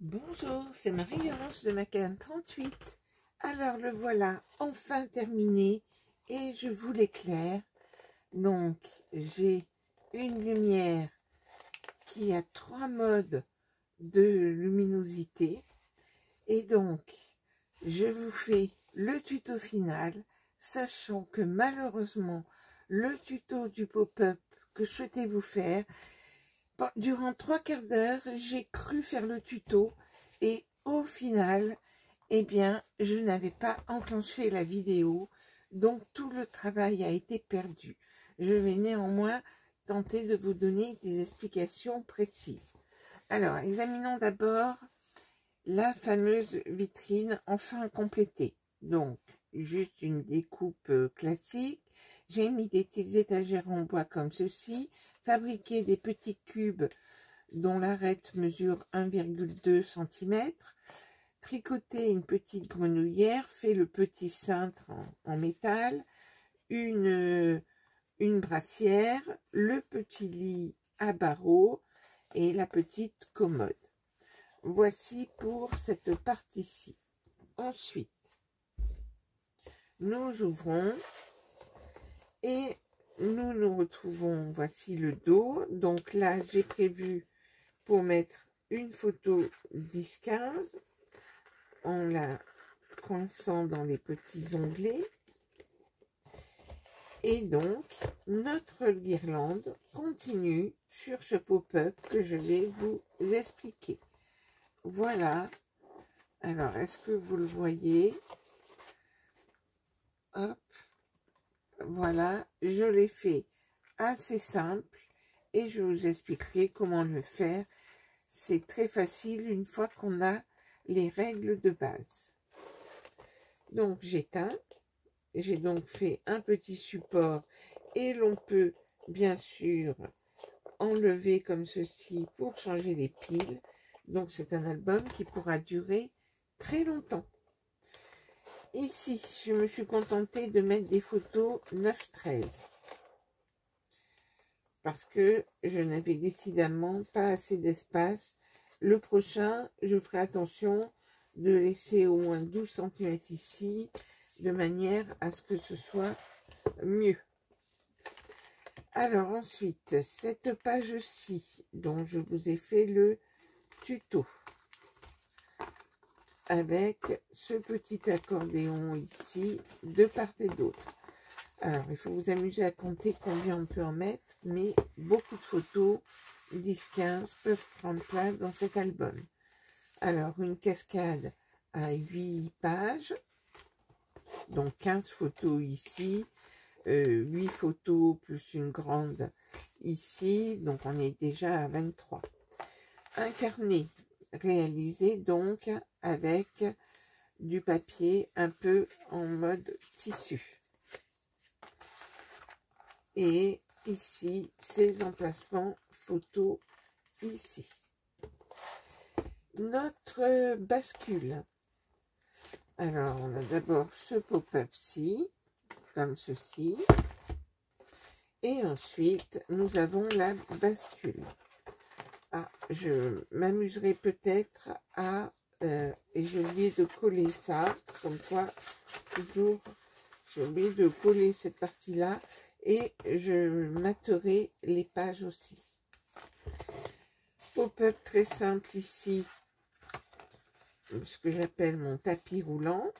Bonjour, c'est Marie-Ange de Macadam 38. Alors le voilà enfin terminé et je vous l'éclaire. Donc j'ai une lumière qui a 3 modes de luminosité et donc je vous fais le tuto final, sachant que malheureusement le tuto du pop-up que je souhaitais vous faire, durant 3/4 d'heure, j'ai cru faire le tuto et au final, eh bien, je n'avais pas enclenché la vidéo, donc tout le travail a été perdu. Je vais néanmoins tenter de vous donner des explications précises. Alors, examinons d'abord la fameuse vitrine enfin complétée. Donc, juste une découpe classique. J'ai mis des petites étagères en bois comme ceci, fabriqué des petits cubes dont l'arête mesure 1,2 cm, tricoté une petite grenouillère, fait le petit cintre en métal, une brassière, le petit lit à barreaux et la petite commode. Voici pour cette partie-ci. Ensuite, nous ouvrons et nous nous retrouvons, voici le dos. Donc là, j'ai prévu pour mettre une photo 10-15 en la coinçant dans les petits onglets. Et donc, notre guirlande continue sur ce pop-up que je vais vous expliquer. Voilà. Alors, est-ce que vous le voyez? Hop. Voilà, je l'ai fait assez simple et je vous expliquerai comment le faire. C'est très facile une fois qu'on a les règles de base. Donc j'éteins, j'ai donc fait un petit support et l'on peut bien sûr enlever comme ceci pour changer les piles. Donc c'est un album qui pourra durer très longtemps. Ici, je me suis contentée de mettre des photos 9-13 parce que je n'avais décidément pas assez d'espace. Le prochain, je ferai attention de laisser au moins 12 cm ici, de manière à ce que ce soit mieux. Alors ensuite, cette page-ci, dont je vous ai fait le tuto, avec ce petit accordéon ici, de part et d'autre. Alors, il faut vous amuser à compter combien on peut en mettre, mais beaucoup de photos, 10-15, peuvent prendre place dans cet album. Alors, une cascade à 8 pages, donc 15 photos ici, 8 photos plus une grande ici, donc on est déjà à 23. Un carnet réalisé donc avec du papier un peu en mode tissu. Et ici, ces emplacements photos ici. Notre bascule. Alors, on a d'abord ce pop-up-ci, comme ceci. Et ensuite, nous avons la bascule. Ah, je m'amuserai peut-être à... et j'ai oublié de coller ça, comme quoi, toujours, j'ai oublié de coller cette partie-là. Et je materai les pages aussi. Pop-up très simple ici, ce que j'appelle mon tapis roulant.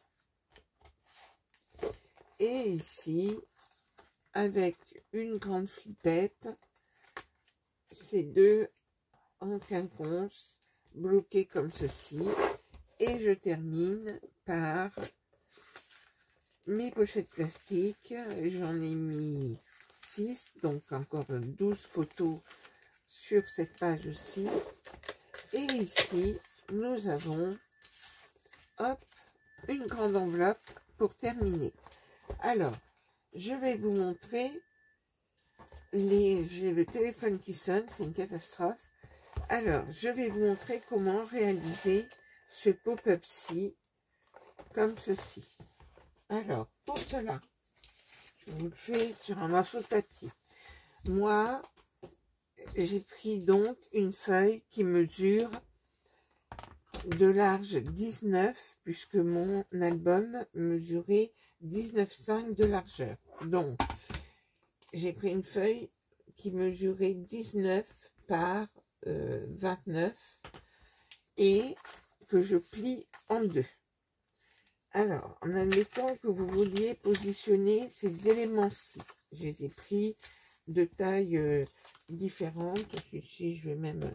Et ici, avec une grande flippette, ces deux en quinconce, bloqués comme ceci. Et je termine par mes pochettes plastiques. J'en ai mis 6, donc encore 12 photos sur cette page aussi. Et ici, nous avons, hop, une grande enveloppe pour terminer. Alors, je vais vous montrer j'ai le téléphone qui sonne, c'est une catastrophe. Alors, je vais vous montrer comment réaliser ce pop-up-ci, comme ceci. Alors, pour cela, je vous le fais sur un morceau de papier. Moi, j'ai pris donc une feuille qui mesure de large 19, puisque mon album mesurait 19,5 de largeur. Donc, j'ai pris une feuille qui mesurait 19 par 29 et que je plie en deux. Alors, en admettant que vous vouliez positionner ces éléments-ci, je les ai pris de tailles différentes. Ici, je vais même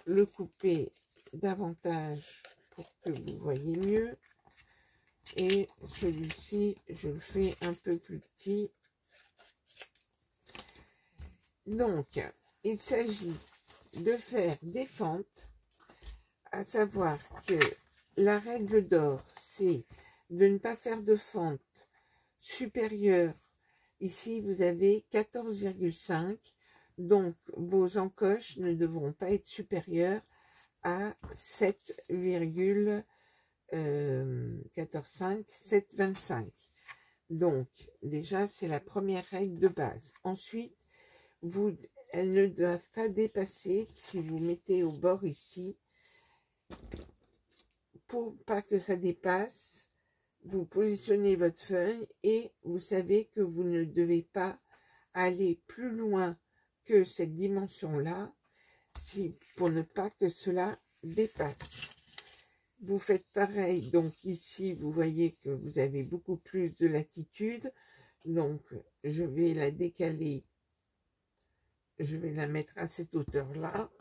le couper davantage pour que vous voyez mieux. Et celui-ci, je le fais un peu plus petit. Donc, il s'agit de faire des fentes, à savoir que la règle d'or, c'est de ne pas faire de fente supérieure. Ici, vous avez 14,5, donc vos encoches ne devront pas être supérieures à 7,14,5, 7,25. Donc, déjà, c'est la première règle de base. Ensuite, elles ne doivent pas dépasser, si vous mettez au bord ici, pour pas que ça dépasse, vous positionnez votre feuille et vous savez que vous ne devez pas aller plus loin que cette dimension-là, pour ne pas que cela dépasse. Vous faites pareil, donc ici, vous voyez que vous avez beaucoup plus de latitude, donc je vais la décaler, je vais la mettre à cette hauteur-là,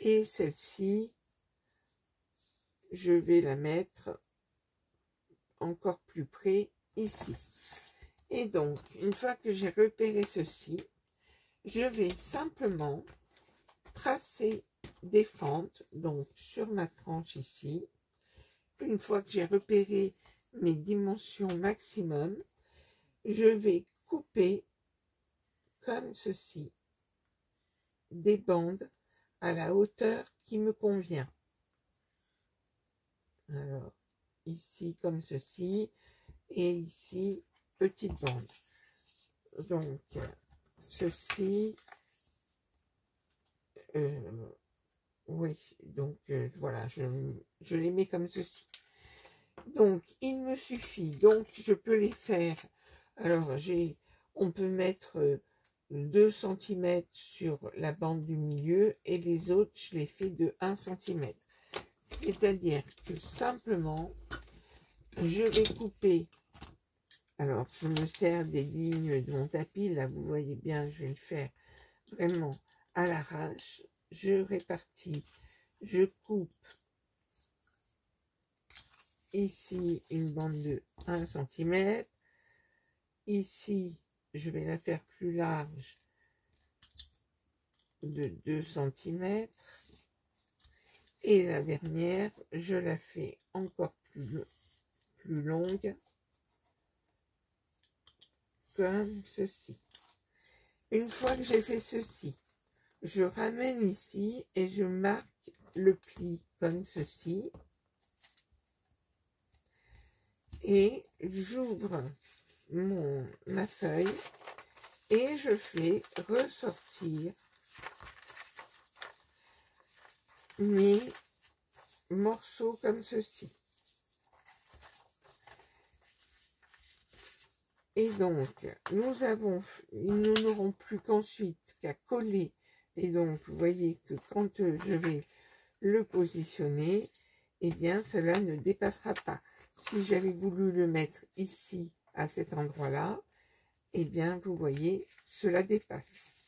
et celle-ci, je vais la mettre encore plus près ici. Et donc, une fois que j'ai repéré ceci, je vais simplement tracer des fentes, donc sur ma tranche ici. Une fois que j'ai repéré mes dimensions maximum, je vais couper comme ceci des bandes à la hauteur qui me convient. Alors, ici comme ceci, et ici, petite bande. Donc, ceci, oui, donc voilà, je les mets comme ceci. Donc, il me suffit, donc je peux les faire. Alors, on peut mettre 2 cm sur la bande du milieu et les autres, je les fais de 1 cm. C'est-à-dire que simplement, je vais couper. Alors, je me sers des lignes de mon tapis. Là, vous voyez bien, je vais le faire vraiment à l'arrache. Je répartis. Je coupe ici une bande de 1 cm. Ici, je vais la faire plus large de 2 cm. Et la dernière, je la fais encore plus longue, comme ceci. Une fois que j'ai fait ceci, je ramène ici et je marque le pli comme ceci. Et j'ouvre ma feuille et je fais ressortir mes morceaux comme ceci. Et donc, nous n'aurons plus qu'ensuite qu'à coller. Et donc, vous voyez que quand je vais le positionner, eh bien, cela ne dépassera pas. Si j'avais voulu le mettre ici, à cet endroit-là, eh bien, vous voyez, cela dépasse.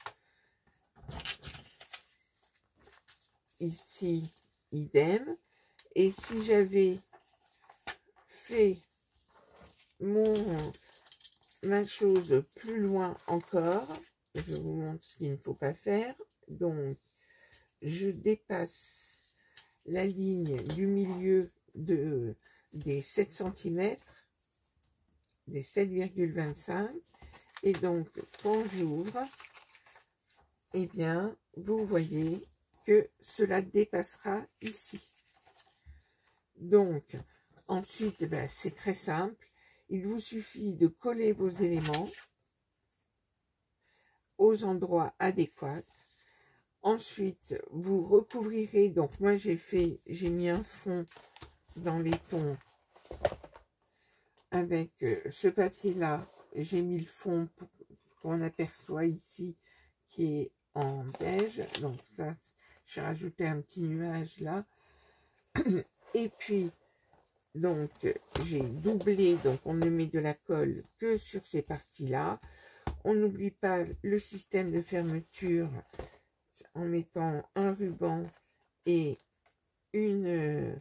Ici, idem. Et si j'avais fait ma chose plus loin encore, je vous montre ce qu'il ne faut pas faire. Donc, je dépasse la ligne du milieu des 7 cm, des 7,25. Et donc, quand j'ouvre, eh bien, vous voyez que cela dépassera ici. Donc, ensuite, eh ben, c'est très simple. Il vous suffit de coller vos éléments aux endroits adéquats. Ensuite, vous recouvrirez, donc moi j'ai mis un fond dans les tons avec ce papier-là. J'ai mis le fond qu'on aperçoit ici qui est en beige. Donc ça, j'ai rajouté un petit nuage là. Et puis, donc, j'ai doublé, donc on ne met de la colle que sur ces parties-là. On n'oublie pas le système de fermeture en mettant un ruban et une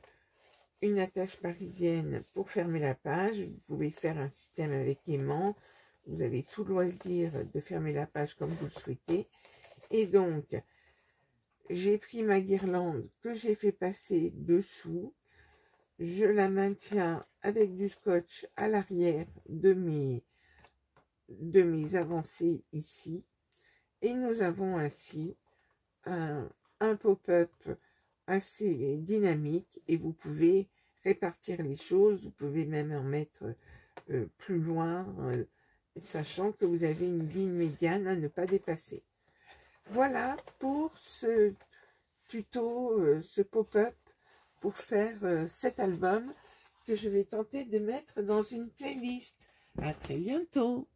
attache parisienne pour fermer la page. Vous pouvez faire un système avec aimant. Vous avez tout le loisir de fermer la page comme vous le souhaitez. Et donc, j'ai pris ma guirlande que j'ai fait passer dessous. Je la maintiens avec du scotch à l'arrière de mes avancées ici. Et nous avons ainsi un pop-up assez dynamique. Et vous pouvez répartir les choses. Vous pouvez même en mettre plus loin, sachant que vous avez une ligne médiane à ne pas dépasser. Voilà pour ce tuto, ce pop-up pour faire cet album que je vais tenter de mettre dans une playlist. À très bientôt!